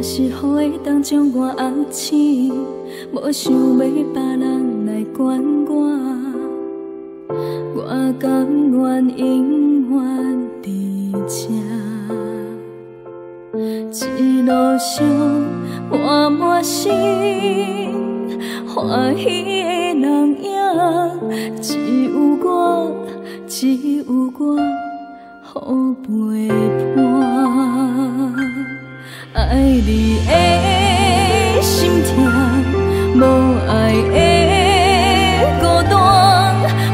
是雨会当将我压醒，无想要别人来管我，我甘愿永远伫这，一路上满满心欢喜的人影，只有我，好陪伴。爱你的心痛，无爱的孤单，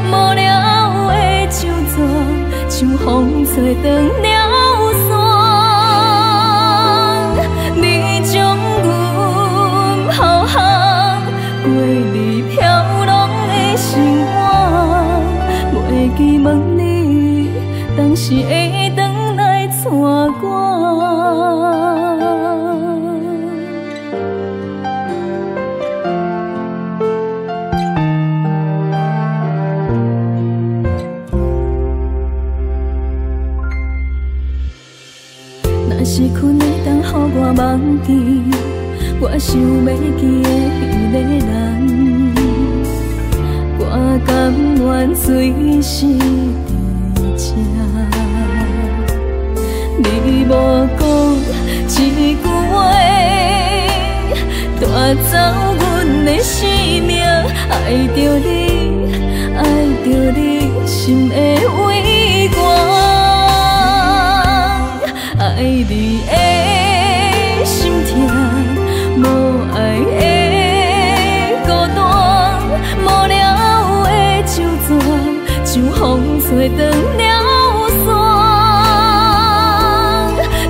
无聊的旧纸，像风吹断了线。你将阮浩瀚过你飘浪的生活，袂记问你，当时会回来带我。若是困会当予我忘记，我想要记的迄个人，我甘愿随时伫这。你无讲一句话，带走阮的生命，爱着你，爱着你心的微光。爱你的心痛，无爱的孤单，无聊的旧纸，像风吹断了线。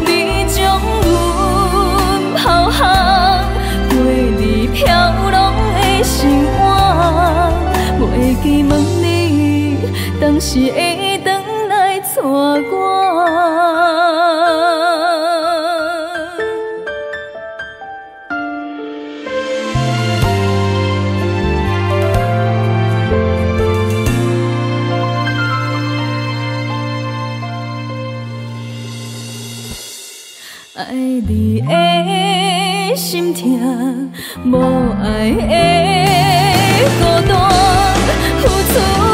你将阮浩瀚过你飘浪的生活，袂记问你，当时会回来带我。爱你的心痛，无爱的孤单，付出。